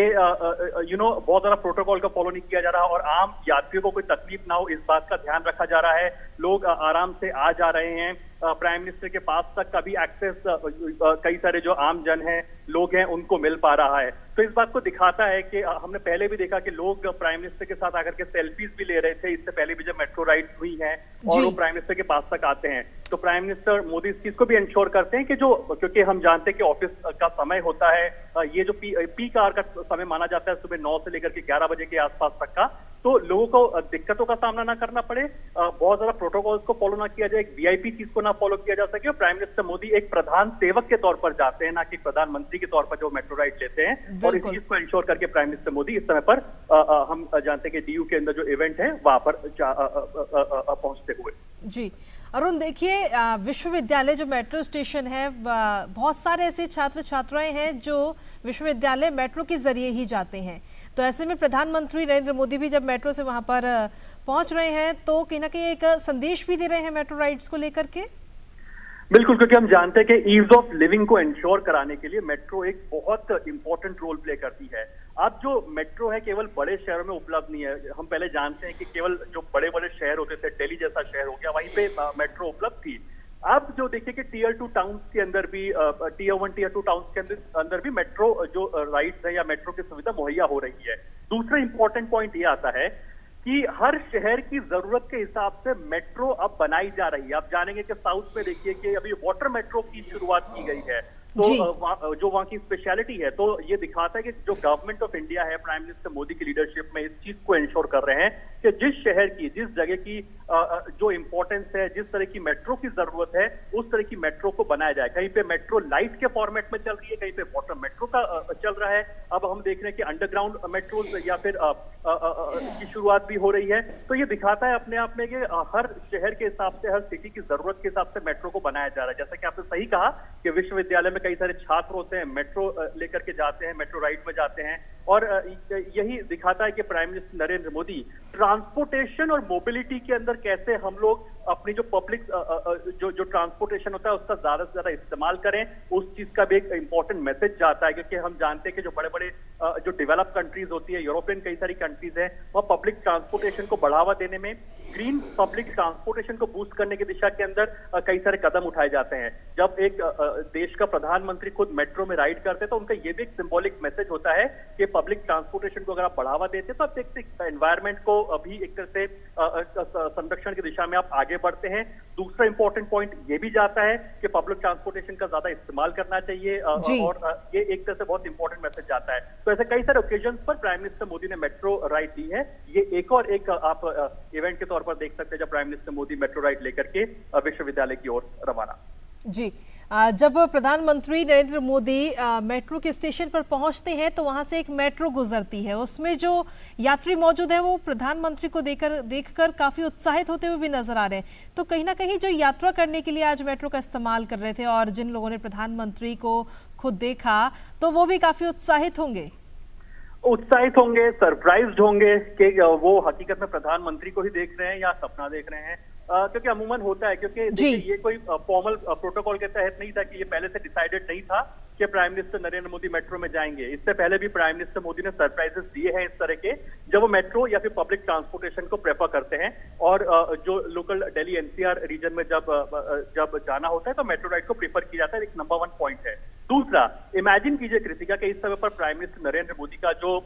बहुत ज्यादा प्रोटोकॉल का फॉलो नहीं किया जा रहा और आम यात्रियों को कोई तकलीफ ना हो इस बात का ध्यान रखा जा रहा है। लोग आराम से आ जा रहे हैं। प्राइम मिनिस्टर के पास तक का भी एक्सेस कई सारे जो आम जन हैं, लोग हैं, उनको मिल पा रहा है। तो इस बात को दिखाता है कि हमने पहले भी देखा कि लोग प्राइम मिनिस्टर के साथ आकर के सेल्फीज भी ले रहे थे, इससे पहले भी जब मेट्रो राइड हुई है और वो प्राइम मिनिस्टर के पास तक आते हैं। तो प्राइम मिनिस्टर मोदी इस चीज को भी इंश्योर करते हैं कि क्योंकि हम जानते हैं कि ऑफिस का समय होता है, ये जो पीक आवर का समय माना जाता है सुबह 9 से लेकर के 11 बजे के आसपास तक का, तो लोगों को दिक्कतों का सामना ना करना पड़े, बहुत ज्यादा प्रोटोकॉल्स को फॉलो ना किया जाए, एक वीआईपी चीज को ना फॉलो किया जा सके। और प्राइम मिनिस्टर मोदी एक प्रधान सेवक के तौर पर जाते हैं, ना कि प्रधानमंत्री के तौर पर जो मेट्रो राइड लेते हैं। और इस चीज को इंश्योर करके प्राइम मिनिस्टर मोदी इस समय पर हम जानते हैं कि डीयू के अंदर जो इवेंट है वहां पर पहुंचते हुए। जी अरुण, देखिए विश्वविद्यालय जो मेट्रो स्टेशन है, बहुत सारे ऐसे छात्र छात्राएं हैं जो विश्वविद्यालय मेट्रो के जरिए ही जाते हैं। तो ऐसे में प्रधानमंत्री नरेंद्र मोदी भी जब मेट्रो से वहां पर पहुंच रहे हैं तो कहीं ना कहीं एक संदेश भी दे रहे हैं मेट्रो राइड्स को लेकर के। बिल्कुल, क्योंकि हम जानते हैं कि ईज ऑफ लिविंग को इंश्योर कराने के लिए मेट्रो एक बहुत इंपॉर्टेंट रोल प्ले करती है। अब जो मेट्रो है केवल बड़े शहरों में उपलब्ध नहीं है। हम पहले जानते हैं कि केवल जो बड़े बड़े शहर होते थे, दिल्ली जैसा शहर हो गया, वहीं पे मेट्रो उपलब्ध थी। अब जो देखिए कि टीयर 2 टाउन्स के अंदर भी, टीयर 1 टीयर 2 टाउन्स के अंदर भी मेट्रो जो राइड्स है या मेट्रो की सुविधा मुहैया हो रही है। दूसरा इंपॉर्टेंट पॉइंट ये आता है कि हर शहर की जरूरत के हिसाब से मेट्रो अब बनाई जा रही है। आप जानेंगे कि साउथ में देखिए कि अभी वाटर मेट्रो की शुरुआत की गई है, तो जो वहाँ की स्पेशलिटी है, तो ये दिखाता है कि जो गवर्नमेंट ऑफ इंडिया है, प्राइम मिनिस्टर मोदी की लीडरशिप में इस चीज को इंश्योर कर रहे हैं कि जिस शहर की, जिस जगह की जो इंपॉर्टेंस है, जिस तरह की मेट्रो की जरूरत है, उस तरह की मेट्रो को बनाया जाए। कहीं पे मेट्रो लाइट के फॉर्मेट में चल रही है, कहीं पे वाटर मेट्रो का चल रहा है। अब हम देख रहे हैं कि अंडरग्राउंड मेट्रो या फिर की शुरुआत भी हो रही है। तो ये दिखाता है अपने आप में कि हर शहर के हिसाब से, हर सिटी की जरूरत के हिसाब से मेट्रो को बनाया जा रहा है। जैसा कि आपने सही कहा कि विश्वविद्यालय में कई सारे छात्र होते हैं, मेट्रो लेकर के जाते हैं, मेट्रो राइड में जाते हैं। और यही दिखाता है कि prime minister Narendra Modi transportation और मोबिलिटी के अंदर कैसे हम लोग अपनी जो पब्लिक जो ट्रांसपोर्टेशन होता है उसका ज्यादा से ज्यादा इस्तेमाल करें, उस चीज का भी एक इंपॉर्टेंट मैसेज जाता है। क्योंकि हम जानते हैं कि जो बड़े बड़े जो डेवलप कंट्रीज होती है, यूरोपियन कई सारी कंट्रीज है, वह पब्लिक ट्रांसपोर्टेशन को बढ़ावा देने में, ग्रीन पब्लिक ट्रांसपोर्टेशन को बूस्ट करने की दिशा के अंदर कई सारे कदम उठाए जाते हैं। जब एक देश का प्रधानमंत्री खुद मेट्रो में राइड करते हैं तो उनका ये भी एक सिंबॉलिक मैसेज होता है कि पब्लिक ट्रांसपोर्टेशन को अगर आप बढ़ावा देते हैं तो आप देखते हैं एनवायरमेंट को अभी एक तरह से संरक्षण की दिशा में आप आगे बढ़ते हैं। दूसरा इंपॉर्टेंट पॉइंट ये भी जाता है कि पब्लिक ट्रांसपोर्टेशन का ज्यादा इस्तेमाल करना चाहिए और ये एक तरह से बहुत इंपॉर्टेंट मैसेज जाता है। तो ऐसे कई सारे ओकेजन पर प्राइम मिनिस्टर मोदी ने मेट्रो राइड दी है। ये एक और एक आप इवेंट के तौर पर देख सकते हैं जब prime minister Modi metro ride लेकर के विश्वविद्यालय की ओर रवाना। जी, जब प्रधानमंत्री नरेंद्र मोदी मेट्रो के स्टेशन पर पहुंचते हैं तो वहां से एक मेट्रो गुजरती है, उसमें जो यात्री मौजूद है वो प्रधानमंत्री को देखकर काफी उत्साहित होते हुए भी नजर आ रहे हैं। तो कहीं ना कहीं जो यात्रा करने के लिए आज मेट्रो का इस्तेमाल कर रहे थे और जिन लोगों ने प्रधानमंत्री को खुद देखा तो वो भी काफी उत्साहित होंगे, सरप्राइज्ड होंगे कि वो हकीकत में प्रधानमंत्री को ही देख रहे हैं या सपना देख रहे हैं। क्योंकि अमूमन होता है, क्योंकि ये कोई फॉर्मल प्रोटोकॉल के तहत नहीं था कि ये पहले से डिसाइडेड नहीं था कि prime minister Narendra Modi metro में जाएंगे। इससे पहले भी प्राइम मिनिस्टर मोदी ने सरप्राइजेस दिए हैं इस तरह के, जब वो मेट्रो या फिर पब्लिक ट्रांसपोर्टेशन को प्रेफर करते हैं। और जो लोकल दिल्ली एनसीआर रीजन में जब जाना होता है तो मेट्रो राइड को प्रेफर किया जाता है। एक नंबर 1 पॉइंट है। दूसरा, इमेजिन कीजिए कृतिका कि इस समय पर प्राइम मिनिस्टर नरेंद्र मोदी का जो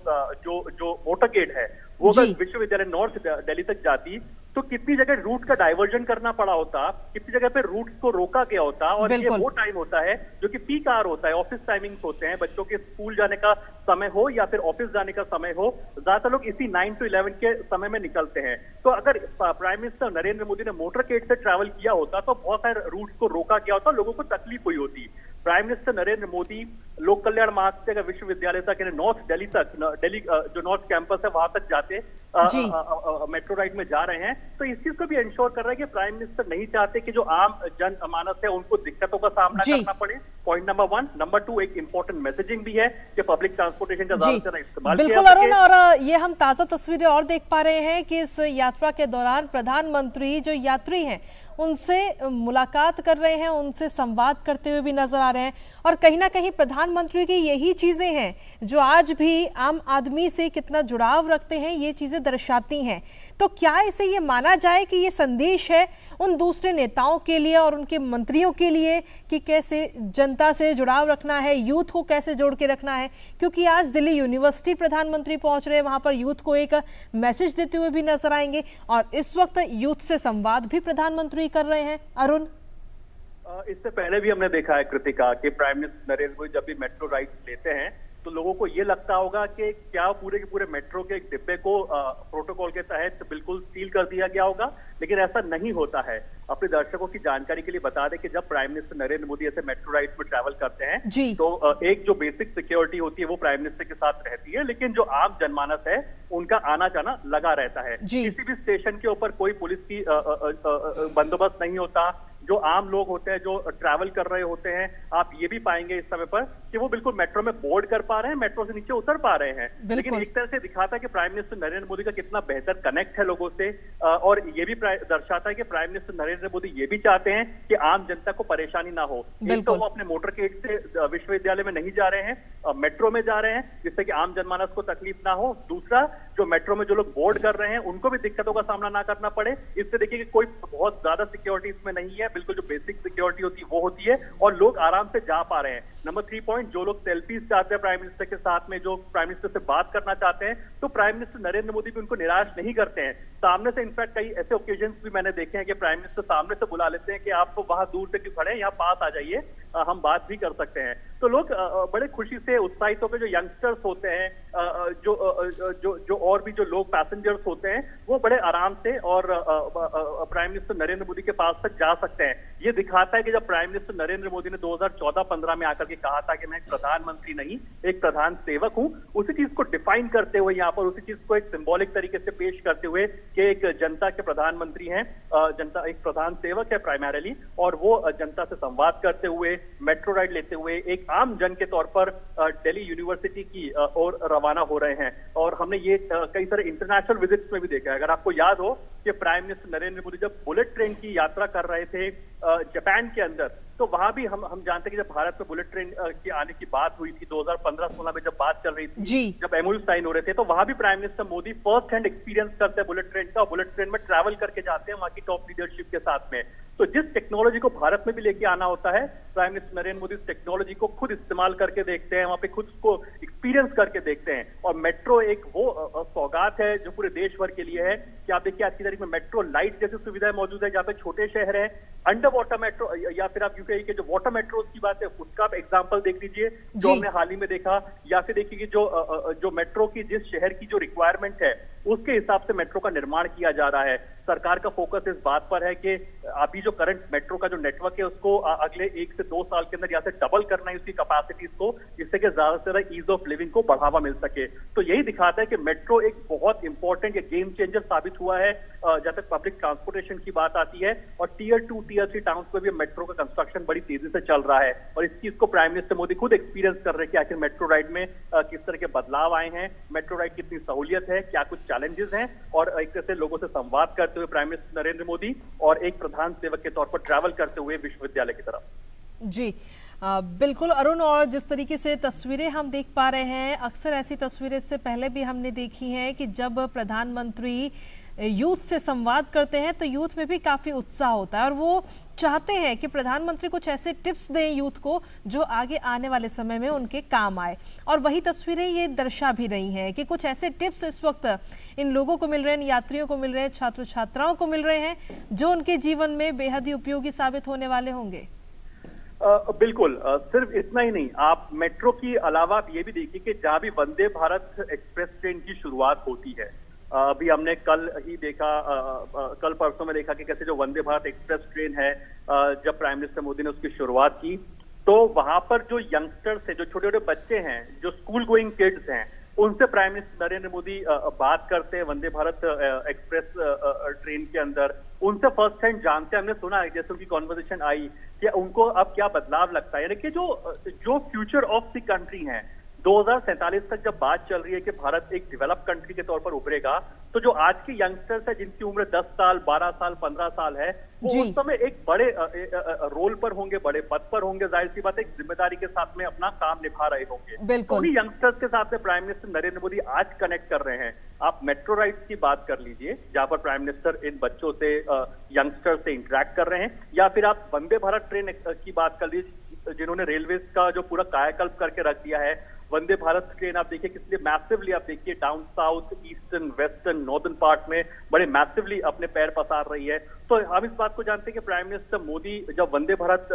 मोटर गेट है वो अगर विश्वविद्यालय नॉर्थ दिल्ली तक जाती तो कितनी जगह रूट का डाइवर्जन करना पड़ा होता, कितनी जगह पे रूट्स को रोका गया होता। और ये वो टाइम होता है जो कि पीक आवर होता है, ऑफिस टाइमिंग्स होते हैं, बच्चों के स्कूल जाने का समय हो या फिर ऑफिस जाने का समय हो, ज्यादातर लोग इसी 9 to 11 के समय में निकलते हैं। तो अगर प्राइम मिनिस्टर नरेंद्र मोदी ने मोटर गेट से ट्रैवल किया होता तो बहुत सारे रूट्स को रोका गया होता, लोगों को तकलीफ हुई होती। प्राइम मिनिस्टर नरेंद्र मोदी लोक कल्याण मार्ग से अगर विश्वविद्यालय तक, यानी नॉर्थ दिल्ली तक, दिल्ली जो नॉर्थ कैंपस है वहां तक जाते मेट्रो राइड में जा रहे हैं, तो इस चीज को भी इंश्योर कर रहा है कि प्राइम मिनिस्टर नहीं चाहते कि जो आम जन मानस है उनको दिक्कतों का सामना करना पड़े। Point number 1। नंबर 2, एक इंपॉर्टेंट मैसेजिंग भी है कि पब्लिक ट्रांसपोर्टेशन का ज्यादा से ज्यादा इस्तेमाल किया। बिल्कुल अरुण, और ये हम ताजा तस्वीरें और देख पा रहे हैं कि इस यात्रा के दौरान प्रधानमंत्री जो यात्री हैं उनसे मुलाकात कर रहे हैं, उनसे संवाद करते हुए भी नजर आ रहे हैं। और कहीं ना कहीं प्रधानमंत्री की यही चीजें हैं जो आज भी आम आदमी से कितना जुड़ाव रखते हैं, ये चीजें दर्शाती हैं। तो क्या इसे ये माना जाए कि ये संदेश है उन दूसरे नेताओं के लिए और उनके मंत्रियों के लिए कि कैसे जनता से जुड़ाव रखना है, यूथ को कैसे जोड़ के रखना है? क्योंकि आज दिल्ली यूनिवर्सिटी प्रधानमंत्री पहुंच रहे हैं, वहां पर यूथ को एक मैसेज देते हुए भी नजर आएंगे और इस वक्त यूथ से संवाद भी प्रधानमंत्री कर रहे हैं। अरुण, इससे पहले भी हमने देखा है कृतिका कि प्राइम मिनिस्टर नरेंद्र मोदी जब भी मेट्रो राइड्स लेते हैं तो लोगों को ये लगता होगा कि क्या पूरे के पूरे मेट्रो के एक डिब्बे को प्रोटोकॉल के तहत बिल्कुल सील कर दिया गया होगा, लेकिन ऐसा नहीं होता है। अपने दर्शकों की जानकारी के लिए बता दें कि जब प्राइम मिनिस्टर नरेंद्र मोदी ऐसे मेट्रो राइड्स में ट्रैवल करते हैं तो एक जो बेसिक सिक्योरिटी होती है वो प्राइम मिनिस्टर के साथ रहती है, लेकिन जो आम जनमानस है उनका आना जाना लगा रहता है। किसी भी स्टेशन के ऊपर कोई पुलिस की बंदोबस्त नहीं होता। जो आम लोग होते हैं जो ट्रैवल कर रहे होते हैं, आप ये भी पाएंगे इस समय पर कि वो बिल्कुल मेट्रो में बोर्ड कर पा रहे हैं, मेट्रो से नीचे उतर पा रहे हैं। लेकिन एक तरह से दिखाता है कि प्राइम मिनिस्टर नरेंद्र मोदी का कितना बेहतर कनेक्ट है लोगों से, और ये भी दर्शाता है कि प्राइम मिनिस्टर नरेंद्र मोदी ये भी चाहते हैं कि आम जनता को परेशानी ना हो। एक तो वो अपने मोटरकेड से विश्वविद्यालय में नहीं जा रहे हैं, मेट्रो में जा रहे हैं जिससे कि आम जनमानस को तकलीफ ना हो। दूसरा, जो मेट्रो में जो लोग बोर्ड कर रहे हैं उनको भी दिक्कतों का सामना ना करना पड़े। इससे देखिए कि कोई बहुत ज्यादा सिक्योरिटी इसमें नहीं है, बिल्कुल जो बेसिक सिक्योरिटी होती है वो होती है और लोग आराम से जा पा रहे हैं। नंबर 3 पॉइंट, जो लोग सेल्फीज चाहते हैं प्राइम मिनिस्टर के साथ में, जो प्राइम मिनिस्टर से बात करना चाहते हैं, तो प्राइम मिनिस्टर नरेंद्र मोदी भी उनको निराश नहीं करते हैं। सामने से इनफैक्ट कई ऐसे ओकेजन्स भी मैंने देखे हैं कि प्राइम मिनिस्टर सामने से बुला लेते हैं कि आप तो वहां दूर से क्यों खड़े हैं, यहाँ पास आ जाइए, हम बात भी कर सकते हैं। तो लोग बड़े खुशी से उत्साहित होकर, जो यंगस्टर्स होते हैं, जो और भी जो लोग पैसेंजर्स होते हैं, वो बड़े आराम से और प्राइम मिनिस्टर नरेंद्र मोदी के पास तक जा सकते हैं। ये दिखाता है कि जब प्राइम मिनिस्टर नरेंद्र मोदी ने 2014-15 में आकर के कहा था कि मैं एक प्रधानमंत्री नहीं एक प्रधान सेवक हूं, उसी चीज को डिफाइन करते हुए यहाँ पर उसी चीज को एक सिंबॉलिक तरीके से पेश करते हुए कि एक जनता के प्रधानमंत्री हैं, जनता एक प्रधान सेवक है प्राइमरीली, और वो जनता से संवाद करते हुए, मेट्रो राइड लेते हुए एक आम जन के तौर पर दिल्ली यूनिवर्सिटी की ओर रवाना हो रहे हैं। और हमने ये कई सारे इंटरनेशनल विजिट्स में भी देखा है। अगर आपको याद हो कि प्राइम मिनिस्टर नरेंद्र मोदी जब बुलेट ट्रेन की यात्रा कर रहे थे जापान के अंदर, तो वहां भी हम जानते हैं कि जब भारत में बुलेट ट्रेन के आने की बात हुई थी 2015-16 में जब बात चल रही थी, जब एमओयू साइन हो रहे थे, तो वहां भी prime minister Modi first hand experience करते हैं बुलेट ट्रेन का, बुलेट ट्रेन में ट्रैवल करके जाते हैं वहां की टॉप लीडरशिप के साथ में। तो जिस टेक्नोलॉजी को भारत में भी लेके आना होता है, प्राइम मिनिस्टर नरेंद्र मोदी इस टेक्नोलॉजी को खुद इस्तेमाल करके देखते हैं, वहां पे खुद को एक्सपीरियंस करके देखते हैं। और मेट्रो एक वो सौगात है जो पूरे देश भर के लिए है कि आप देखिए आज की तारीख में मेट्रो लाइट जैसी सुविधाएं मौजूद है, जहाँ पे छोटे शहर है, अंडर वाटर मेट्रो, या फिर आप यूके के जो वाटर मेट्रो की बात है उसका आप एग्जाम्पल देख लीजिए जो हमने हाल ही में देखा, या फिर देखिए कि जो मेट्रो की जिस शहर की जो रिक्वायरमेंट है उसके हिसाब से मेट्रो का निर्माण किया जा रहा है। सरकार का फोकस इस बात पर है कि अभी जो करंट मेट्रो का जो नेटवर्क है उसको अगले 1 से 2 साल के अंदर यहाँ से डबल करना है उसकी कैपेसिटीज को, जिससे कि ज्यादा से ज्यादा ईज ऑफ लिविंग को बढ़ावा मिल सके। तो यही दिखाता है कि मेट्रो एक बहुत इंपॉर्टेंट गेम चेंजर साबित हुआ है जहां तक पब्लिक ट्रांसपोर्टेशन की बात आती है। और टीयर 2 टीयर 3 टाउन्स पर भी मेट्रो का कंस्ट्रक्शन बड़ी तेजी से चल रहा है और इस चीज को प्राइम मिनिस्टर मोदी खुद एक्सपीरियंस कर रहे हैं कि आखिर मेट्रो राइड में किस तरह के बदलाव आए हैं, मेट्रो राइड कितनी सहूलियत है, क्या कुछ चैलेंजेस हैं। और एक तरह से लोगों से संवाद करते हुए प्राइम मिनिस्टर नरेंद्र मोदी और एक प्रधान सेवक के तौर पर ट्रैवल करते हुए विश्वविद्यालय की तरफ। जी बिल्कुल अरुण, और जिस तरीके से तस्वीरें हम देख पा रहे हैं, अक्सर ऐसी तस्वीरें इससे पहले भी हमने देखी हैं कि जब प्रधानमंत्री यूथ से संवाद करते हैं तो यूथ में भी काफ़ी उत्साह होता है और वो चाहते हैं कि प्रधानमंत्री कुछ ऐसे टिप्स दें यूथ को जो आगे आने वाले समय में उनके काम आए। और वही तस्वीरें ये दर्शा भी रही हैं कि कुछ ऐसे टिप्स इस वक्त इन लोगों को मिल रहे हैं, यात्रियों को मिल रहे हैं, छात्र छात्राओं को मिल रहे हैं, जो उनके जीवन में बेहद ही उपयोगी साबित होने वाले होंगे। बिल्कुल, सिर्फ इतना ही नहीं, आप मेट्रो की अलावा आप ये भी देखिए कि जहाँ भी वंदे भारत एक्सप्रेस ट्रेन की शुरुआत होती है, अभी हमने कल ही देखा, कल परसों में देखा कि कैसे जो वंदे भारत एक्सप्रेस ट्रेन है, जब प्राइम मिनिस्टर मोदी ने उसकी शुरुआत की तो वहां पर जो यंगस्टर्स हैं, जो छोटे छोटे बच्चे हैं, जो स्कूल गोइंग किड्स हैं, उनसे प्राइम मिनिस्टर नरेंद्र मोदी बात करते हैं वंदे भारत एक्सप्रेस ट्रेन के अंदर, उनसे फर्स्ट हैंड जानते हैं। हमने सुना है जैसे उनकी कॉन्वर्सेशन आई कि उनको अब क्या बदलाव लगता है, यानी कि जो फ्यूचर ऑफ द कंट्री है, 2047 तक जब बात चल रही है कि भारत एक डेवलप कंट्री के तौर पर उभरेगा, तो जो आज के यंगस्टर्स है जिनकी उम्र 10 साल, 12 साल, 15 साल है, वो उस समय एक बड़े रोल पर होंगे, बड़े पद पर होंगे, जाहिर सी बात है, एक जिम्मेदारी के साथ में अपना काम निभा रहे होंगे। तो उन्हीं यंगस्टर्स के साथ में प्राइम मिनिस्टर नरेंद्र मोदी आज कनेक्ट कर रहे हैं। आप मेट्रो राइड्स की बात कर लीजिए, जहां पर प्राइम मिनिस्टर इन बच्चों से, यंगस्टर्स से इंटरेक्ट कर रहे हैं, या फिर आप वंदे भारत ट्रेन की बात कर लीजिए, जिन्होंने रेलवे का जो पूरा कायाकल्प करके रख दिया है। वंदे भारत ट्रेन आप देखिए कितने मैसिवली, आप देखिए down south, eastern, western, northern part में बड़े मैसिवली अपने पैर पसार रही है। तो हम इस बात को जानते हैं कि प्राइम मिनिस्टर मोदी जब वंदे भारत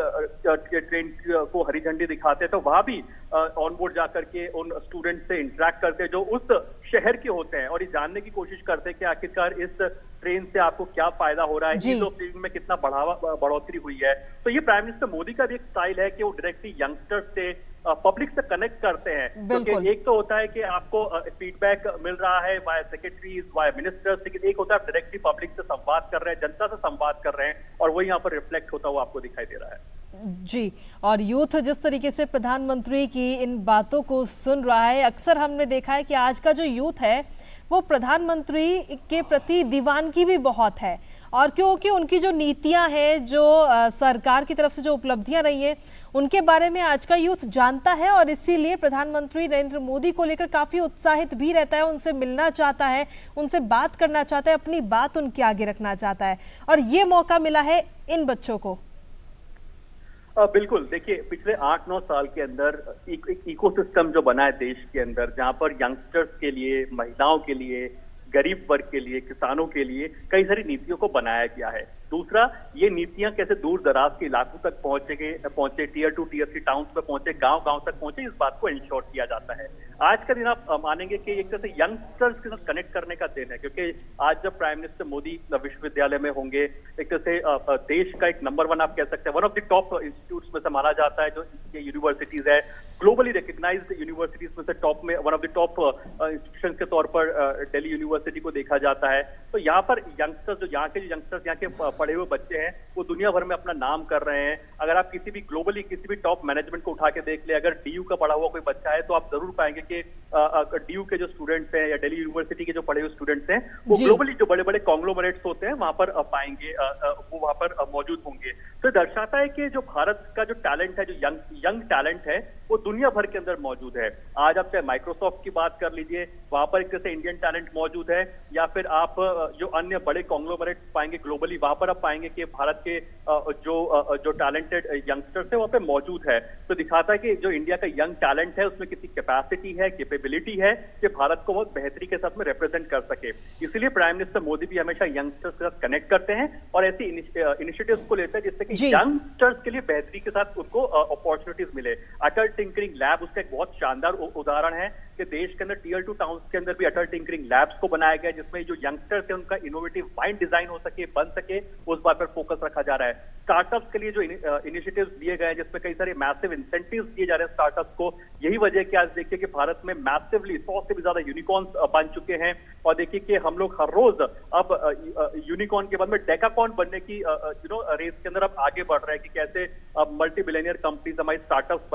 ट्रेन को हरी झंडी दिखाते हैं, तो वहां भी ऑन बोर्ड जाकर के उन स्टूडेंट से इंटरेक्ट करते हैं जो उस शहर के होते हैं, और ये जानने की कोशिश करते हैं कि आखिरकार इस ट्रेन से आपको क्या फायदा हो रहा है, ईज ऑफ लिविंग में कितना बढ़ोतरी हुई है। तो ये प्राइम मिनिस्टर मोदी का भी एक स्टाइल है कि वो डायरेक्टली यंगस्टर्स से, पब्लिक से कनेक्ट करते हैं। क्योंकि एक तो होता है कि आपको फीडबैक मिल रहा है वाया सेक्रेटरीज, वाया मिनिस्टर्स, लेकिन एक होता है आप डायरेक्टली पब्लिक से संवाद कर रहे हैं, जनता से संवाद कर रहे हैं, और वही यहाँ पर रिफ्लेक्ट होता हुआ आपको दिखाई दे रहा है। जी, और यूथ जिस तरीके से प्रधानमंत्री की इन बातों को सुन रहा है, अक्सर हमने देखा है कि आज का जो यूथ है वो प्रधानमंत्री के प्रति दीवानगी भी बहुत है, और क्योंकि उनकी जो नीतियां हैं, जो सरकार की तरफ से जो उपलब्धियां रही हैं, उनके बारे में आज का यूथ जानता है, और इसीलिए प्रधानमंत्री नरेंद्र मोदी को लेकर काफी उत्साहित भी रहता है, उनसे मिलना चाहता है, उनसे बात करना चाहता है, अपनी बात उनके आगे रखना चाहता है, और ये मौका मिला है इन बच्चों को। बिल्कुल, देखिए पिछले 8-9 साल के अंदर एक इकोसिस्टम जो बना है देश के अंदर, जहां पर यंगस्टर्स के लिए, महिलाओं के लिए, गरीब वर्ग के लिए, किसानों के लिए कई सारी नीतियों को बनाया गया है। दूसरा, ये नीतियां कैसे दूर दराज के इलाकों तक पहुंचे, टियर 2, टियर 3 टाउन्स में पहुंचे, गांव-गांव तक पहुंचे, इस बात को इंश्योर किया जाता है। आज का दिन आप मानेंगे कि एक तरह से यंगस्टर्स के साथ कनेक्ट करने का दिन है, क्योंकि आज जब प्राइम मिनिस्टर मोदी विश्वविद्यालय में होंगे, एक तरह से देश का एक नंबर 1 आप कह सकते हैं, one of the top institutes में से माना जाता है, जो ये यूनिवर्सिटीज है, ग्लोबली रिकग्नाइज्ड यूनिवर्सिटीज में से टॉप में, one of the top institution के तौर पर दिल्ली यूनिवर्सिटी को देखा जाता है। तो यहाँ पर यंगस्टर्स, जो यहाँ के यंगस्टर्स, यहाँ के पढ़े हुए बच्चे हैं, वो दुनिया भर में अपना नाम कर रहे हैं। अगर आप किसी भी ग्लोबली किसी भी टॉप मैनेजमेंट को उठा के देख ले, अगर डीयू का पढ़ा हुआ कोई बच्चा है, तो आप जरूर पाएंगे कि डीयू के जो स्टूडेंट्स हैं या दिल्ली यूनिवर्सिटी के जो पढ़े हुए स्टूडेंट्स हैं, वो ग्लोबली जो बड़े बड़े कॉन्ग्लोमरेट्स होते हैं वहां पर पाएंगे, वो वहां पर मौजूद होंगे। तो दर्शाता है कि जो भारत का जो टैलेंट है, जो यंग टैलेंट है, वो दुनिया भर के अंदर मौजूद है। आज आप चाहे माइक्रोसॉफ्ट की बात कर लीजिए, वहां पर एक तरह से इंडियन टैलेंट मौजूद है, या फिर आप जो अन्य बड़े कॉन्ग्लोमरेट्स पाएंगे ग्लोबली, वहां पर आप पाएंगे कि भारत के जो टैलेंटेड यंगस्टर्स है वहां पे मौजूद है। तो दिखाता है कि जो इंडिया का यंग टैलेंट है उसमें कितनी कैपेसिटी है, कैपेबिलिटी है कि भारत को बहुत बेहतरी के साथ में रिप्रेजेंट कर सके। इसलिए प्राइम मिनिस्टर मोदी भी हमेशा यंगस्टर्स के साथ कनेक्ट करते हैं और ऐसी इनिशिएटिव्स को लेते हैं जिससे कि यंगस्टर्स के लिए बेहतरी के साथ उनको अपॉर्चुनिटीज मिले। अटल टिंकरिंग लैब उसका एक बहुत शानदार उदाहरण है कि देश के अंदर टियर 2 टाउन्स के अंदर भी अटल टिंकरिंग लैब्स को बनाया गया, जिसमें जो यंगस्टर्स है उनका इनोवेटिव माइंड डिजाइन हो सके, बन सके, उस बात पर फोकस रखा जा रहा है। स्टार्टअप्स के लिए जो इनिशिएटिव्स दिए गए हैं, जिसमें कई सारे मैसिव इंसेंटिव्स दिए जा रहे हैं स्टार्टअप्स को, यही वजह है कि आज देखिए कि भारत में मैसिवली 100 से भी ज्यादा यूनिकॉर्न्स बन चुके हैं। और देखिए कि हम लोग हर रोज अब यूनिकॉर्न के बाद में डेकाकॉर्न बनने की रेस के अंदर अब आगे बढ़ रहे हैं कि कैसे अब मल्टी बिलियनियर कंपनीज हमारी स्टार्टअप्स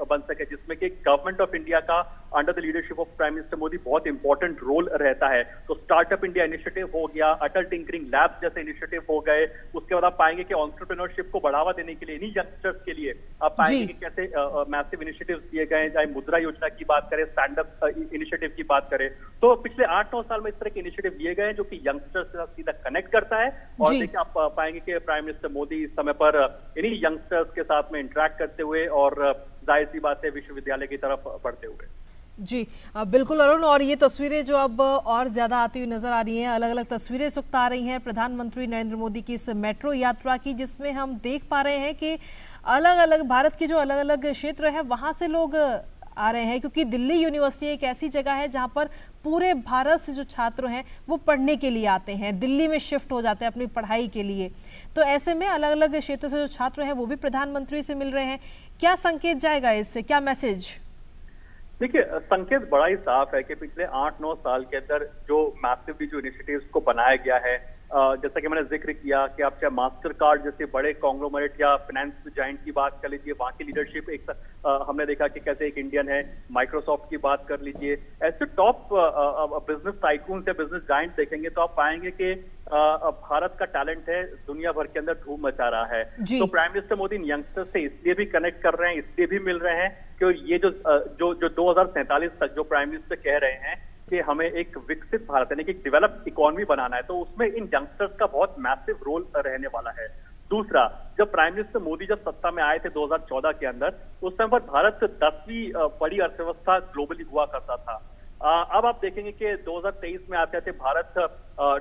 बन सके, जिसमें कि गवर्नमेंट ऑफ इंडिया का under the leadership of prime minister Modi बहुत इंपॉर्टेंट रोल रहता है। तो स्टार्टअप इंडिया इनिशिएटिव हो गया, अटल टिंकरिंग लैब्स जैसे इनिशिएटिव हो गए। उसके बाद आप पाएंगे कि एंटरप्रेन्योरशिप को बढ़ावा देने के लिए, इन्हीं यंगस्टर्स के लिए आप पाएंगे कि कैसे मैसिव इनिशिएटिव्स दिए गए हैं, चाहे मुद्रा योजना की बात करें, स्टैंड अप इनिशिएटिव की बात करें। तो पिछले 8-9 साल में इस तरह के इनिशिएटिव लिए गए हैं जो कि यंगस्टर्स के साथ सीधा कनेक्ट करता है। और देखिए आप पाएंगे कि प्राइम मिनिस्टर मोदी इस समय पर इन्हीं यंगस्टर्स के साथ में इंटरेक्ट करते हुए और जाहिर सी बात है विश्वविद्यालय की तरफ बढ़ते हुए। जी बिल्कुल अरुण, और ये तस्वीरें जो अब और ज्यादा आती हुई नजर आ रही हैं, अलग अलग तस्वीरें इस वक्त आ रही हैं प्रधानमंत्री नरेंद्र मोदी की इस मेट्रो यात्रा की, जिसमें हम देख पा रहे हैं कि अलग अलग भारत के जो अलग अलग क्षेत्र है वहां से लोग आ रहे हैं, क्योंकि दिल्ली यूनिवर्सिटी एक ऐसी जगह है जहां पर पूरे भारत से जो छात्र हैं वो पढ़ने के लिए आते हैं, दिल्ली में शिफ्ट हो जाते हैं अपनी पढ़ाई के लिए। तो ऐसे में अलग अलग क्षेत्र से जो छात्र हैं वो भी प्रधानमंत्री से मिल रहे हैं। क्या संकेत जाएगा इससे, क्या मैसेज? देखिए संकेत बड़ा ही साफ है कि पिछले 8-9 साल के अंदर जो मैसिवली जो इनिशिएटिव्स को बनाया गया है, जैसा कि मैंने जिक्र किया कि आप चाहे मास्टर कार्ड जैसे बड़े कॉन्ग्लोमरेट या फाइनेंस जाइंट की बात कर लीजिए, वहाँ की लीडरशिप एक हमने देखा कि कैसे एक इंडियन है, माइक्रोसॉफ्ट की बात कर लीजिए, ऐसे टॉप बिजनेस टाइकून या बिजनेस जाइंट देखेंगे तो आप पाएंगे कि भारत का टैलेंट है दुनिया भर के अंदर धूम मचा रहा है। तो प्राइम मिनिस्टर मोदी इन यंगस्टर्स से इसलिए भी कनेक्ट कर रहे हैं, इसलिए भी मिल रहे हैं कि ये जो 2047 तक जो प्राइम मिनिस्टर कह रहे हैं कि हमें एक विकसित भारत यानी कि एक डेवलप्ड इकोनॉमी बनाना है, तो उसमें इन यंगस्टर्स का बहुत मैसिव रोल रहने वाला है। दूसरा, जब प्राइम मिनिस्टर मोदी जब सत्ता में आए थे 2014 के अंदर, उस समय पर भारत 10वीं बड़ी अर्थव्यवस्था ग्लोबली हुआ करता था। अब आप देखेंगे कि 2023 में आते थे भारत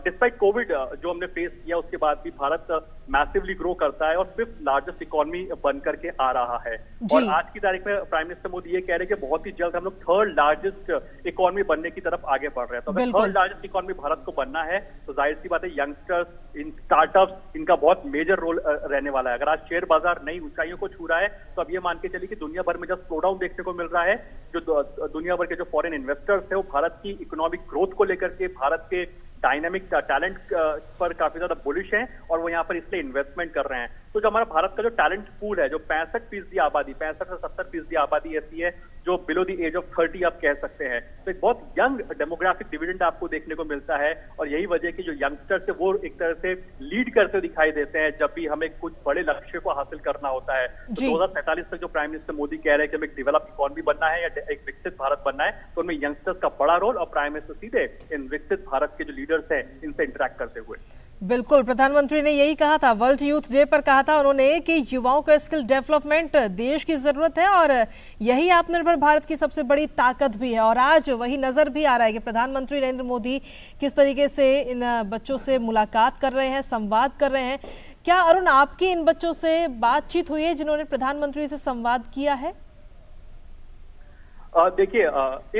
डिस्पाइट कोविड जो हमने फेस किया उसके बाद भी भारत मैसिवली ग्रो करता है और 5th लार्जेस्ट इकोनॉमी बन करके आ रहा है। और आज की तारीख में प्राइम मिनिस्टर मोदी ये कह रहे हैं कि बहुत ही जल्द हम लोग 3rd लार्जेस्ट इकोनॉमी बनने की तरफ आगे बढ़ रहे हैं। तो अगर 3rd लार्जेस्ट इकोनॉमी भारत को बनना है तो जाहिर सी बात है यंगस्टर्स, इन स्टार्टअप्स, इनका बहुत मेजर रोल रहने वाला है। अगर आज शेयर बाजार नई ऊंचाइयों को छू रहा है तो अब ये मान के चलिए कि दुनिया भर में जब स्लो डाउन देखने को मिल रहा है, जो दुनिया भर के जो फॉरेन इन्वेस्टर्स है वो भारत की इकोनॉमिक ग्रोथ को लेकर के, भारत के डायनामिक टैलेंट पर काफी ज्यादा बुलिश हैं और वो यहाँ पर इसलिए इन्वेस्टमेंट कर रहे हैं। तो जो हमारा भारत का जो टैलेंट पूल है, जो 65% आबादी, 65 से 70% आबादी ऐसी है जो बिलो द एज ऑफ 30 आप कह सकते हैं, तो एक बहुत यंग डेमोग्राफिक डिविडेंड आपको देखने को मिलता है। और यही वजह है कि जो यंगस्टर्स है वो एक तरह से लीड करते दिखाई देते हैं जब भी हमें कुछ बड़े लक्ष्य को हासिल करना होता है। तो 2047 तक जो प्राइम मिनिस्टर मोदी कह रहे हैं कि हमें एक डेवलप इकोनॉमी बनना है या एक विकसित भारत बनना है, तो उनमें यंगस्टर्स का बड़ा रोल और प्राइम मिनिस्टर सीधे इन विकसित भारत के जो लीडर्स हैं इनसे इंटरेक्ट करते हुए। बिल्कुल, प्रधानमंत्री ने यही कहा था, वर्ल्ड यूथ डे पर कहा था उन्होंने कि युवाओं का स्किल डेवलपमेंट देश की जरूरत है और यही आत्मनिर्भर भारत की सबसे बड़ी ताकत भी है। और आज वही नजर भी आ रहा है कि प्रधानमंत्री नरेंद्र मोदी किस तरीके से इन बच्चों से मुलाकात कर रहे हैं, संवाद कर रहे हैं। क्या अरुण, आपकी इन बच्चों से बातचीत हुई है जिन्होंने प्रधानमंत्री से संवाद किया है? देखिए,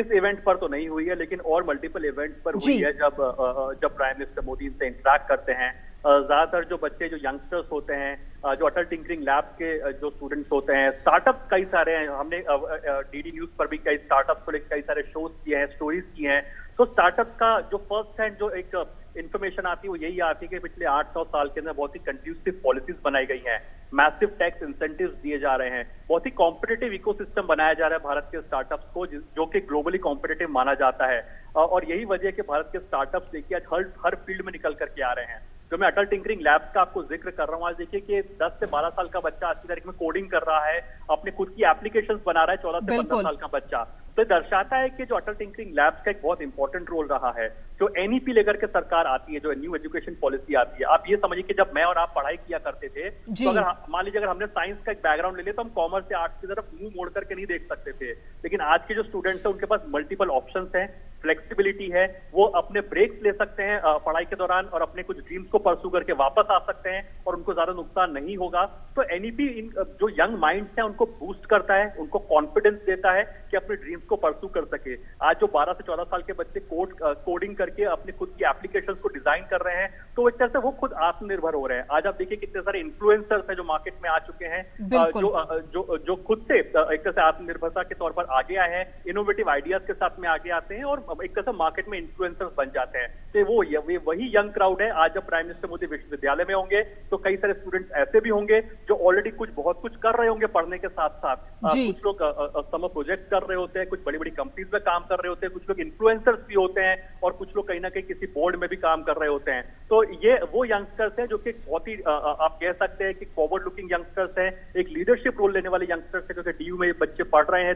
इस इवेंट पर तो नहीं हुई है, लेकिन और मल्टीपल इवेंट पर हुई है जब प्राइम मिनिस्टर मोदी इनसे इंटरेक्ट करते हैं। ज्यादातर जो बच्चे, जो यंगस्टर्स होते हैं, जो अटल टिंकरिंग लैब के जो स्टूडेंट्स होते हैं, स्टार्टअप कई सारे हैं, हमने डीडी न्यूज पर भी कई स्टार्टअप्स को लेकर कई सारे शोज किए हैं, स्टोरीज किए हैं। तो स्टार्टअप का जो फर्स्ट हैंड जो एक इन्फॉर्मेशन आती है वो यही आती है कि पिछले 8-9 साल के अंदर बहुत ही कंड्यूसिव पॉलिसीज बनाई गई हैं, मैसिव टैक्स इंसेंटिव्स दिए जा रहे हैं, बहुत ही कॉम्पिटिटिव इकोसिस्टम बनाया जा रहा है भारत के स्टार्टअप्स को, जो कि ग्लोबली कॉम्पिटिटिव माना जाता है। और यही वजह है कि भारत के स्टार्टअप्स देखिए आज हर फील्ड में निकल करके आ रहे हैं। जो मैं अटल टिंकरिंग लैब्स का आपको जिक्र कर रहा हूँ, आज देखिए कि 10 से 12 साल का बच्चा आज की तारीख में कोडिंग कर रहा है, अपने खुद की एप्लीकेशंस बना रहा है, 14 से 15 साल का बच्चा। तो दर्शाता है कि जो अटल टिंकरिंग लैब्स का एक बहुत इंपॉर्टेंट रोल रहा है। जो एनईपी लेकर के सरकार आती है, जो न्यू एजुकेशन पॉलिसी आती है, आप ये समझिए कि जब मैं और आप पढ़ाई किया करते थे तो अगर मान लीजिए अगर हमने साइंस का एक बैकग्राउंड ले लिया तो हम कॉमर्स या आर्ट्स की तरफ मुंह मोड़ करके नहीं देख सकते थे। लेकिन आज के जो स्टूडेंट्स हैं उनके पास मल्टीपल ऑप्शंस हैं, फ्लेक्सिबिलिटी है, वो अपने ब्रेक्स ले सकते हैं पढ़ाई के दौरान और अपने कुछ ड्रीम्स को परस्यू करके वापस आ सकते हैं और उनको ज्यादा नुकसान नहीं होगा। तो एनईपी जो यंग माइंड्स हैं उनको बूस्ट करता है, उनको कॉन्फिडेंस देता है कि अपने ड्रीम्स को परस्यू कर सके। आज जो 12 से 14 साल के बच्चे कोडिंग करके अपने खुद की एप्लीकेशंस को डिजाइन कर रहे हैं, तो एक तरह से वो खुद आत्मनिर्भर हो रहे हैं। आज आप देखिए कितने सारे इन्फ्लुएंसर्स हैं जो मार्केट में आ चुके हैं, जो खुद से एक तरह से आत्मनिर्भरता के तौर पर आगे आए हैं, इनोवेटिव आइडियाज के साथ में आगे आते हैं और एक तरह से मार्केट में इन्फ्लुएंसर्स बन जाते हैं। तो वो वही यंग क्राउड है। आज जब प्राइम मिनिस्टर मोदी विश्वविद्यालय में होंगे तो कई सारे स्टूडेंट्स ऐसे भी होंगे जो ऑलरेडी बहुत कुछ कर रहे होंगे पढ़ने के साथ साथ। कुछ लोग समर प्रोजेक्ट कर रहे होते हैं, कुछ बड़ी बड़ी कंपनीज में काम कर रहे होते हैं, कुछ लोग इन्फ्लुएंसर्स भी होते हैं और कुछ लोग कहीं ना कहीं किसी बोर्ड में भी काम कर रहे होते हैं। तो ये वो यंगस्टर्स हैं जो कि बहुत ही आप कह सकते हैं कि फॉरवर्ड लुकिंग यंगस्टर्स हैं, एक लीडरशिप रोल लेने वाले यंगस्टर्स हैं, क्योंकि डीयू में बच्चे पढ़ रहे हैं,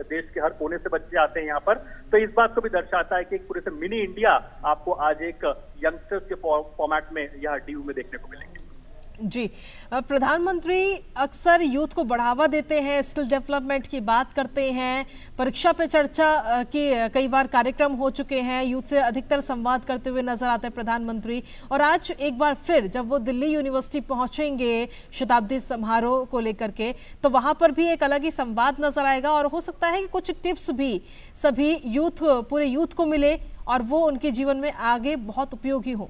देश के हर कोने से बच्चे आते हैं यहाँ पर। तो इस बात को भी दर्शाता है कि एक पूरे से मिनी इंडिया आपको आज एक यंगस्टर्स के फॉर्मेट में यहाँ डीयू में देखने को मिलेंगे। जी, प्रधानमंत्री अक्सर यूथ को बढ़ावा देते हैं, स्किल डेवलपमेंट की बात करते हैं, परीक्षा पे चर्चा की कई बार कार्यक्रम हो चुके हैं, यूथ से अधिकतर संवाद करते हुए नजर आते हैं प्रधानमंत्री। और आज एक बार फिर जब वो दिल्ली यूनिवर्सिटी पहुंचेंगे शताब्दी समारोह को लेकर के, तो वहां पर भी एक अलग ही संवाद नजर आएगा और हो सकता है कि कुछ टिप्स भी सभी पूरे यूथ को मिले और वो उनके जीवन में आगे बहुत उपयोगी हो।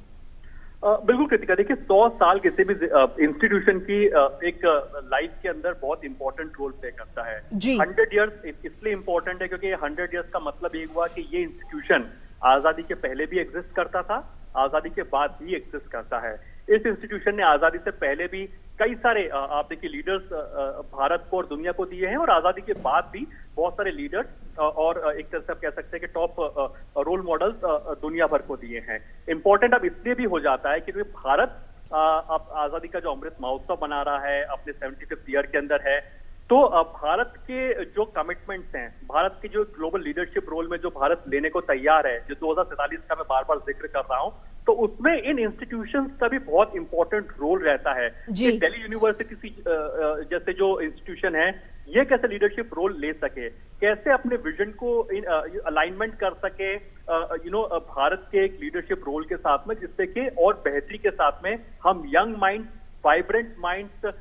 बिल्कुल कृतिका, देखिए 100 साल किसी भी इंस्टीट्यूशन की एक लाइफ के अंदर बहुत इंपॉर्टेंट रोल प्ले करता है। 100 इयर्स इसलिए इंपॉर्टेंट है क्योंकि 100 इयर्स का मतलब ये हुआ कि ये इंस्टीट्यूशन आजादी के पहले भी एग्जिस्ट करता था आजादी के बाद भी एग्जिस्ट करता है। इस इंस्टीट्यूशन ने आजादी से पहले भी कई सारे आप देखिए लीडर्स भारत को और दुनिया को दिए हैं, और आजादी के बाद भी बहुत सारे लीडर्स और एक तरह से आप कह सकते हैं कि टॉप रोल मॉडल्स दुनिया भर को दिए हैं। इंपॉर्टेंट अब इसलिए भी हो जाता है क्योंकि भारत अब आजादी का जो अमृत महोत्सव मना रहा है, अपने 75th ईयर के अंदर है। तो भारत के जो कमिटमेंट्स हैं, भारत के जो ग्लोबल लीडरशिप रोल में जो भारत लेने को तैयार है, जो 2047 का मैं बार बार जिक्र कर रहा हूं, तो उसमें इन इंस्टीट्यूशंस का भी बहुत इंपॉर्टेंट रोल रहता है कि दिल्ली यूनिवर्सिटी जैसे जो इंस्टीट्यूशन है, ये कैसे लीडरशिप रोल ले सके, कैसे अपने विजन को अलाइनमेंट कर सके भारत के एक लीडरशिप रोल के साथ में, जिससे कि और बेहतरी के साथ में हम यंग माइंड, वाइब्रेंट माइंड्स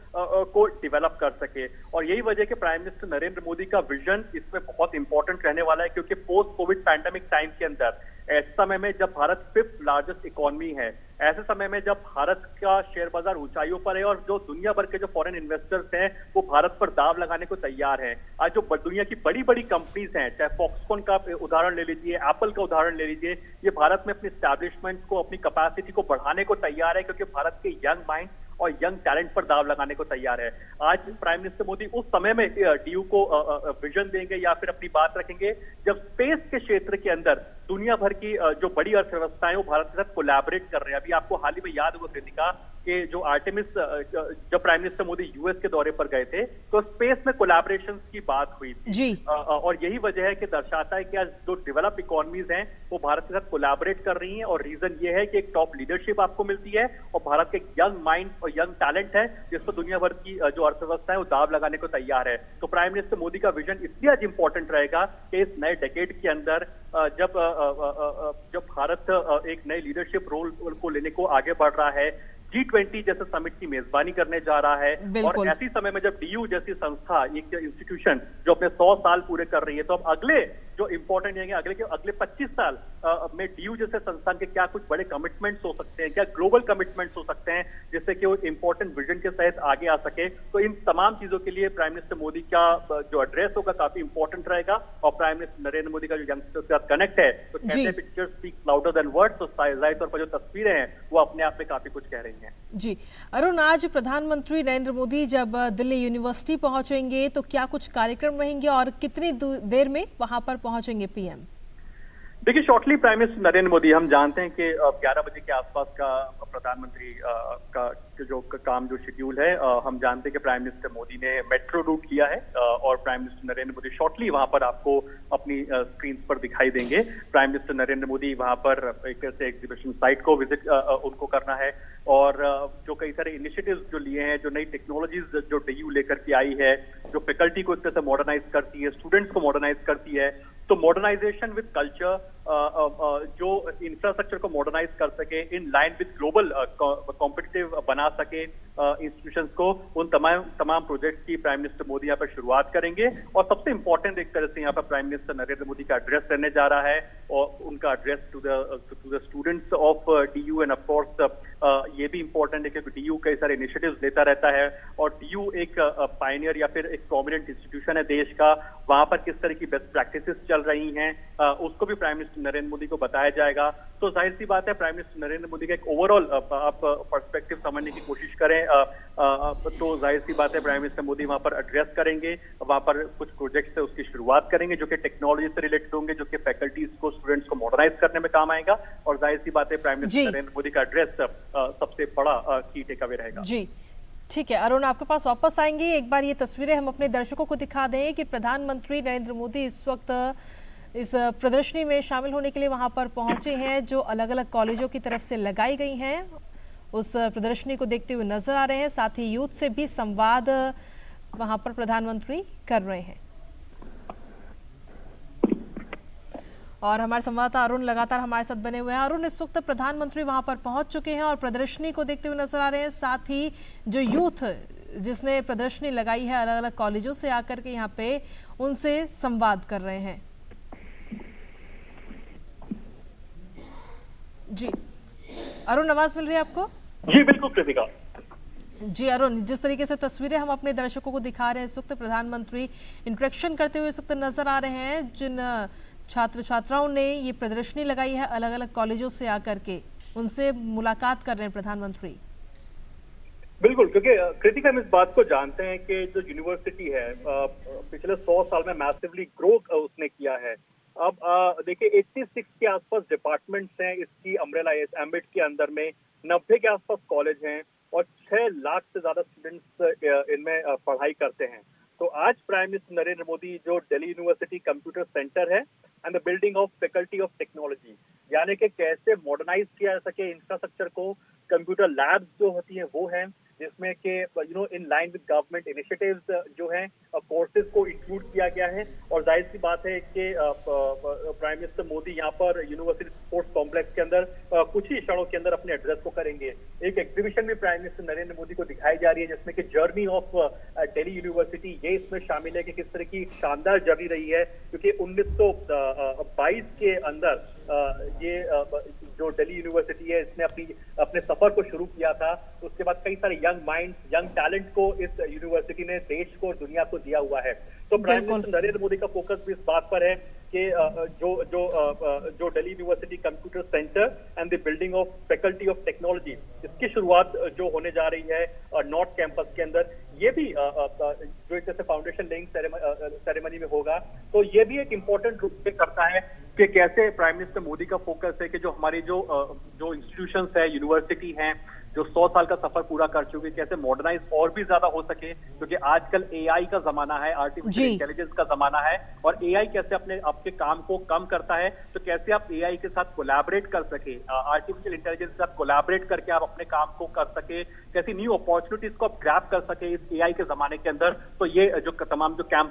को डेवलप कर सके। और यही वजह कि प्राइम मिनिस्टर नरेंद्र मोदी का विजन इसमें बहुत इंपॉर्टेंट रहने वाला है, क्योंकि पोस्ट कोविड पैंडेमिक टाइम के अंदर, ऐसे समय में जब भारत 5th लार्जेस्ट इकोनॉमी है, ऐसे समय में जब भारत का शेयर बाजार ऊंचाइयों पर है और जो दुनिया भर के जो फॉरेन इन्वेस्टर्स हैं वो भारत पर दाव लगाने को तैयार हैं, आज जो दुनिया की बड़ी बड़ी कंपनीज हैं, चाहे फॉक्सकॉन का उदाहरण ले लीजिए, एप्पल का उदाहरण ले लीजिए, ये भारत में अपनी एस्टैब्लिशमेंट को, अपनी कैपेसिटी को बढ़ाने को तैयार है, क्योंकि भारत के यंग माइंड और यंग टैलेंट पर दाव लगाने को तैयार है। आज प्राइम मिनिस्टर मोदी उस समय में डीयू को विजन देंगे या फिर अपनी बात रखेंगे जब स्पेस के क्षेत्र के अंदर दुनिया भर की जो बड़ी अर्थव्यवस्थाएं वो भारत के साथ कोलैबोरेट कर रहे हैं। अभी आपको हाल ही में याद होगा कृतिका कि जो आर्टेमिस, जब प्राइम मिनिस्टर मोदी यूएस के दौरे पर गए थे तो स्पेस में कोलैबोरेशन की बात हुई थी जी। और यही वजह है कि दर्शाता है कि आज जो डेवलप इकोनॉमीज हैं वो भारत के साथ कोलैबोरेट कर रही हैं, और रीजन ये है कि एक टॉप लीडरशिप आपको मिलती है और भारत के यंग माइंड और यंग टैलेंट है जिसको दुनिया भर की जो अर्थव्यवस्था है वो दाव लगाने को तैयार है। तो प्राइम मिनिस्टर मोदी का विजन इसलिए आज इंपॉर्टेंट रहेगा कि इस नए डेकेड के अंदर जब भारत एक नए लीडरशिप रोल को लेने को आगे बढ़ रहा है, G20 जैसे समिट की मेजबानी करने जा रहा है, और ऐसी समय में जब डीयू जैसी संस्था, एक इंस्टीट्यूशन जो अपने 100 साल पूरे कर रही है, तो अब अगले जो इंपॉर्टेंट है अगले 25 साल में डीयू जैसे संस्थान के क्या कुछ बड़े कमिटमेंट्स हो सकते हैं, क्या ग्लोबल कमिटमेंट्स हो सकते हैं जिससे कि वो इंपॉर्टेंट विजन के तहत आगे आ सके। तो इन तमाम चीजों के लिए प्राइम मिनिस्टर मोदी का जो एड्रेस होगा काफी इंपॉर्टेंट रहेगा, और प्राइम मिनिस्टर नरेंद्र मोदी का जो यंगस्टर्स के साथ कनेक्ट है, तो कहते हैं pictures speak louder than words, तो जाहिर तौर पर जो तस्वीरें हैं वो अपने आप में काफी कुछ कह रही हैं। जी अरुण, आज प्रधानमंत्री नरेंद्र मोदी जब दिल्ली यूनिवर्सिटी पहुंचेंगे तो क्या कुछ कार्यक्रम रहेंगे और कितनी देर में वहां पर पहुंचेंगे पीएम? देखिए, shortly prime minister Narendra Modi, हम जानते हैं कि 11 बजे के आसपास का प्रधानमंत्री का जो काम जो शेड्यूल है, हम जानते हैं कि प्राइम मिनिस्टर मोदी ने मेट्रो रूट लिया है, और prime minister Narendra Modi shortly वहां पर आपको अपनी स्क्रीन पर दिखाई देंगे। प्राइम मिनिस्टर नरेंद्र मोदी वहां पर एक तरह से एग्जीबिशन साइट को विजिट उनको करना है, और जो कई सारे इनिशिएटिव्स जो लिए हैं, जो नई टेक्नोलॉजीज जो डीयू लेकर के आई है, जो फैकल्टी को इस तरह से मॉडर्नाइज करती है, स्टूडेंट्स को मॉडर्नाइज करती है, तो मॉडर्नाइजेशन विद कल्चर, जो इंफ्रास्ट्रक्चर को मॉडर्नाइज कर सके, in line with global competitive बना सके इंस्टीट्यूशंस को, उन तमाम प्रोजेक्ट्स की प्राइम मिनिस्टर मोदी यहाँ पर शुरुआत करेंगे। और सबसे इंपॉर्टेंट एक तरह से यहाँ पर प्राइम मिनिस्टर नरेंद्र मोदी का एड्रेस रहने जा रहा है, और उनका address to the students of DU, and of course ये भी इंपॉर्टेंट है क्योंकि डीयू कई सारे इनिशिएटिव्स लेता रहता है, और डीयू एक पायनियर या फिर एक प्रोमिनेंट इंस्टीट्यूशन है देश का, वहां पर किस तरह की बेस्ट प्रैक्टिसेस चल रही हैं उसको भी प्राइम मिनिस्टर नरेंद्र मोदी को बताया जाएगा। तो जाहिर सी बात है प्राइम मिनिस्टर नरेंद्र मोदी का एक ओवरऑल आप पर्सपेक्टिव समझने की कोशिश करें तो जाहिर सी बात है प्राइम मिनिस्टर मोदी वहां पर एड्रेस करेंगे, वहां पर कुछ प्रोजेक्ट्स से उसकी शुरुआत करेंगे जो कि टेक्नोलॉजी से रिलेटेड होंगे, जो कि फैकल्टीज को, स्टूडेंट्स को मॉडर्नाइज करने में काम आएगा, और जाहिर सी बात है प्राइम मिनिस्टर नरेंद्र मोदी का एड्रेस सबसे बड़ा की टेक अवे रहेगा। जी ठीक है अरुण, आपके पास वापस आएंगे। एक बार ये तस्वीरें हम अपने दर्शकों को दिखा दें कि प्रधानमंत्री नरेंद्र मोदी इस वक्त इस प्रदर्शनी में शामिल होने के लिए वहां पर पहुंचे हैं, जो अलग अलग कॉलेजों की तरफ से लगाई गई हैं। उस प्रदर्शनी को देखते हुए नजर आ रहे हैं, साथ ही यूथ से भी संवाद वहां पर प्रधानमंत्री कर रहे हैं। और हमारे संवाददाता अरुण लगातार हमारे साथ बने हुए हैं। अरुण, इस वक्त प्रधानमंत्री वहां पर पहुंच चुके हैं और प्रदर्शनी को देखते हुए नजर आ रहे हैं, साथ ही जो यूथ जिसने प्रदर्शनी लगाई है अलग अलग कॉलेजों से आकर के यहाँ पे उनसे संवाद कर रहे हैं। जी अरुण, आवाज मिल रही है आपको? जी बिल्कुल कृतिका। जी अरुण, जिस तरीके से तस्वीरें हम अपने दर्शकों को दिखा रहे हैं, इस वक्त प्रधानमंत्री इंटरेक्शन करते हुए इस वक्त नजर आ रहे हैं। जिन छात्र छात्राओं ने ये प्रदर्शनी लगाई है अलग अलग कॉलेजों से आकर के, उनसे मुलाकात कर रहे हैं प्रधानमंत्री? बिल्कुल, क्योंकि कृतिक हम इस बात को जानते हैं कि जो यूनिवर्सिटी है पिछले 100 साल में मैसिवली ग्रो उसने किया है। अब देखिए 86 के आसपास डिपार्टमेंट्स हैं इसकी अम्ब्रेला एम्बिट के अंदर में, 90 के आसपास कॉलेज हैं और 6 लाख से ज्यादा स्टूडेंट्स इनमें पढ़ाई करते हैं। तो आज प्राइम मिनिस्टर नरेंद्र मोदी जो दिल्ली यूनिवर्सिटी कंप्यूटर सेंटर है and the building of faculty of technology, यानी कि कैसे मॉडर्नाइज किया जा सके इंफ्रास्ट्रक्चर को, कंप्यूटर लैब्स जो होती हैं वो हैं, जिसमें कि in line with government initiatives जो हैं कोर्सेज को इंक्लूड किया गया है। और जाहिर सी बात है कि प्राइम मिनिस्टर मोदी यहाँ पर यूनिवर्सिटी स्पोर्ट्स कॉम्प्लेक्स के अंदर कुछ ही क्षणों के अंदर अपने एड्रेस को करेंगे। एक एग्जीबिशन भी प्राइम मिनिस्टर नरेंद्र मोदी को दिखाई जा रही है जिसमें कि जर्नी ऑफ दिल्ली यूनिवर्सिटी ये इसमें शामिल है कि किस तरह की शानदार जर्नी रही है, क्योंकि 1922 के अंदर ये जो दिल्ली यूनिवर्सिटी है इसने अपने सफर को शुरू किया था। उसके बाद कई सारे यंग माइंड्स, यंग टैलेंट को इस यूनिवर्सिटी ने देश को और दुनिया को दिया हुआ है। तो प्राइम मिनिस्टर नरेंद्र मोदी का फोकस भी इस बात पर है कि जो Delhi university computer centre and the building of faculty of technology, इसकी शुरुआत जो होने जा रही है नॉर्थ कैंपस के अंदर, ये भी जो एक जैसे फाउंडेशन लेइंग सेरेमनी में होगा। तो ये भी एक इम्पोर्टेंट रूप से करता है कि कैसे प्राइम मिनिस्टर मोदी का फोकस है कि जो हमारी जो इंस्टीट्यूशंस है, यूनिवर्सिटी हैं, जो 100 साल का सफर पूरा कर चुके हैं, कैसे मॉडर्नाइज और भी ज्यादा हो सके, क्योंकि आजकल एआई का जमाना है, आर्टिफिशियल इंटेलिजेंस का जमाना है, और एआई कैसे आपके काम को कम करता है, तो कैसे आप एआई के साथ कोलैबोरेट कर सके, आर्टिफिशियल इंटेलिजेंस के साथ कोलैबोरेट करके आप अपने काम को कर सके, कैसी न्यू अपॉर्चुनिटीज को आप ग्रैब कर सके इस एआई के जमाने के अंदर। तो ये जो तमाम जो कैंपस